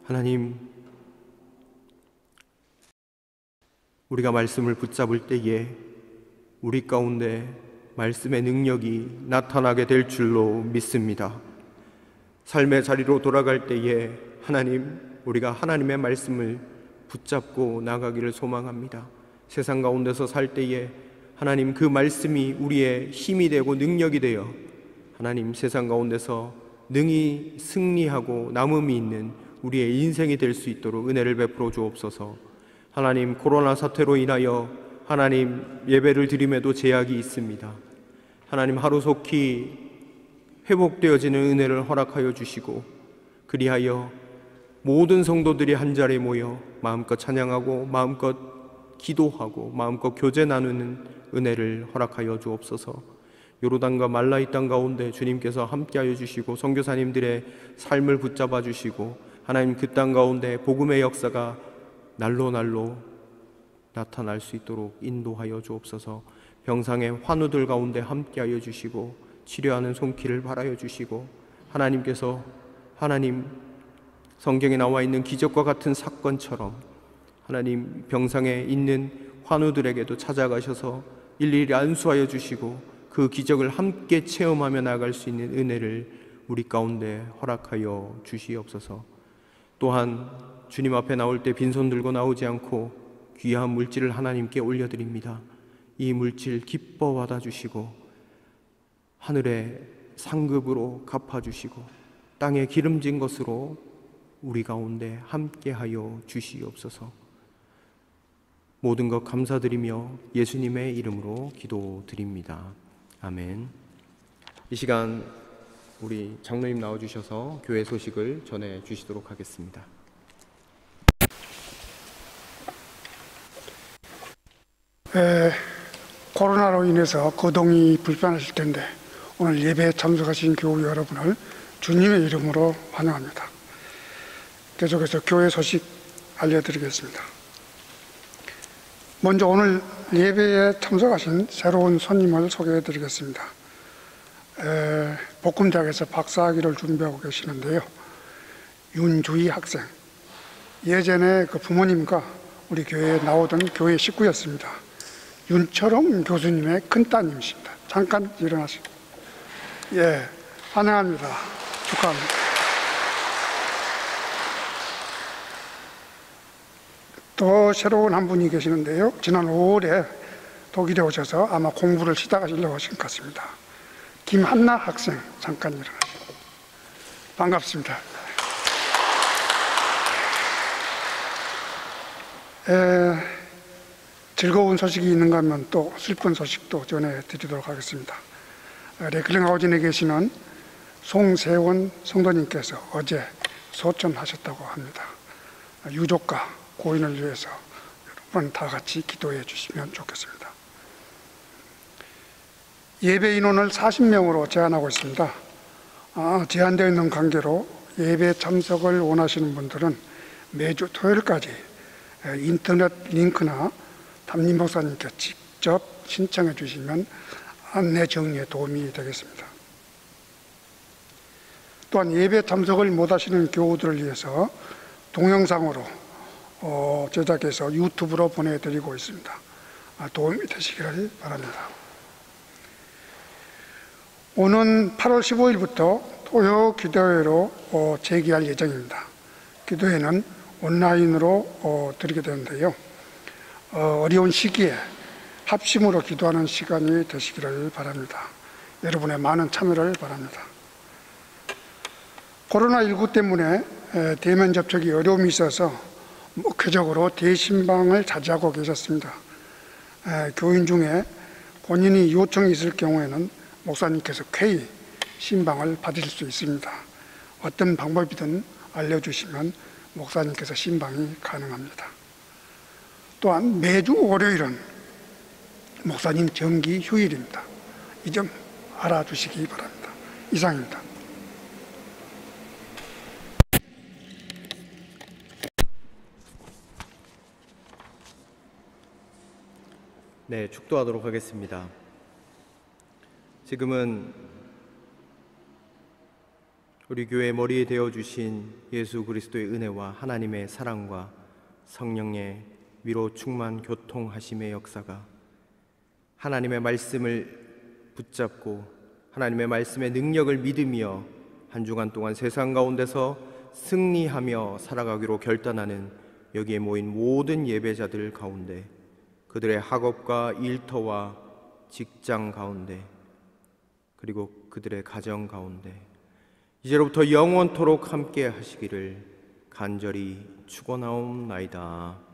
하나님, 우리가 말씀을 붙잡을 때에 우리 가운데 말씀의 능력이 나타나게 될 줄로 믿습니다. 삶의 자리로 돌아갈 때에 하나님, 우리가 하나님의 말씀을 붙잡고 나가기를 소망합니다. 세상 가운데서 살 때에 하나님 그 말씀이 우리의 힘이 되고 능력이 되어 하나님 세상 가운데서 능히 승리하고 남음이 있는 우리의 인생이 될 수 있도록 은혜를 베풀어 주옵소서. 하나님, 코로나 사태로 인하여 하나님 예배를 드림에도 제약이 있습니다. 하나님, 하루속히 회복되어지는 은혜를 허락하여 주시고 그리하여 모든 성도들이 한자리에 모여 마음껏 찬양하고 마음껏 기도하고 마음껏 교제 나누는 은혜를 허락하여 주옵소서. 요르단과 말라이 땅 가운데 주님께서 함께하여 주시고 선교사님들의 삶을 붙잡아 주시고 하나님 그 땅 가운데 복음의 역사가 날로 나타날 수 있도록 인도하여 주옵소서. 병상의 환우들 가운데 함께하여 주시고 치료하는 손길을 바라여 주시고 하나님께서 하나님 성경에 나와 있는 기적과 같은 사건처럼 하나님 병상에 있는 환우들에게도 찾아가셔서 일일이 안수하여 주시고 그 기적을 함께 체험하며 나아갈 수 있는 은혜를 우리 가운데 허락하여 주시옵소서. 또한 주님 앞에 나올 때 빈손 들고 나오지 않고 귀한 물질을 하나님께 올려드립니다. 이 물질 기뻐 받아주시고 하늘의 상급으로 갚아주시고 땅에 기름진 것으로 우리 가운데 함께하여 주시옵소서. 모든 것 감사드리며 예수님의 이름으로 기도드립니다. 아멘. 이 시간 우리 장로님 나와주셔서 교회 소식을 전해주시도록 하겠습니다. 코로나로 인해서 거동이 불편하실 텐데 오늘 예배에 참석하신 교우 여러분을 주님의 이름으로 환영합니다. 계속해서 교회 소식 알려드리겠습니다. 먼저 오늘 예배에 참석하신 새로운 손님을 소개해드리겠습니다. 복음대학에서 박사학위를 준비하고 계시는데요. 윤주희 학생, 예전에 그 부모님과 우리 교회에 나오던 교회 식구였습니다. 윤철홍 교수님의 큰따님이십니다. 잠깐 일어나시고, 예, 환영합니다. 축하합니다. 또 새로운 한 분이 계시는데요. 지난 5월에 독일에 오셔서 아마 공부를 시작하시려고 하신 것 같습니다. 김한나 학생, 잠깐 일어나시고. 반갑습니다. 즐거운 소식이 있는가 하면 또 슬픈 소식도 전해드리도록 하겠습니다. 레클링하우진에 계시는 송세원 성도님께서 어제 소천하셨다고 합니다. 유족과 고인을 위해서 여러분 다 같이 기도해 주시면 좋겠습니다. 예배 인원을 40명으로 제한하고 있습니다. 제한되어 있는 관계로 예배 참석을 원하시는 분들은 매주 토요일까지 인터넷 링크나 담임 목사님께 직접 신청해 주시면 안내 정리에 도움이 되겠습니다. 또한 예배 참석을 못하시는 교우들을 위해서 동영상으로 제작해서 유튜브로 보내드리고 있습니다. 도움이 되시기를 바랍니다. 오는 8월 15일부터 토요 기도회로 재개할 예정입니다. 기도회는 온라인으로 드리게 되는데요. 어려운 시기에 합심으로 기도하는 시간이 되시기를 바랍니다. 여러분의 많은 참여를 바랍니다. 코로나19 때문에 대면 접촉이 어려움이 있어서 목회적으로 대신방을 자제하고 계셨습니다. 교인 중에 본인이 요청이 있을 경우에는 목사님께서 쾌히 신방을 받으실 수 있습니다. 어떤 방법이든 알려주시면 목사님께서 신방이 가능합니다. 또한 매주 월요일은 목사님 정기 휴일입니다. 이 점 알아주시기 바랍니다. 이상입니다. 네, 축도하도록 하겠습니다. 지금은 우리 교회 머리에 되어주신 예수 그리스도의 은혜와 하나님의 사랑과 성령의 위로 충만 교통하심의 역사가 하나님의 말씀을 붙잡고 하나님의 말씀의 능력을 믿으며 한 주간 동안 세상 가운데서 승리하며 살아가기로 결단하는 여기에 모인 모든 예배자들 가운데, 그들의 학업과 일터와 직장 가운데, 그리고 그들의 가정 가운데 이제로부터 영원토록 함께 하시기를 간절히 축원하옵나이다.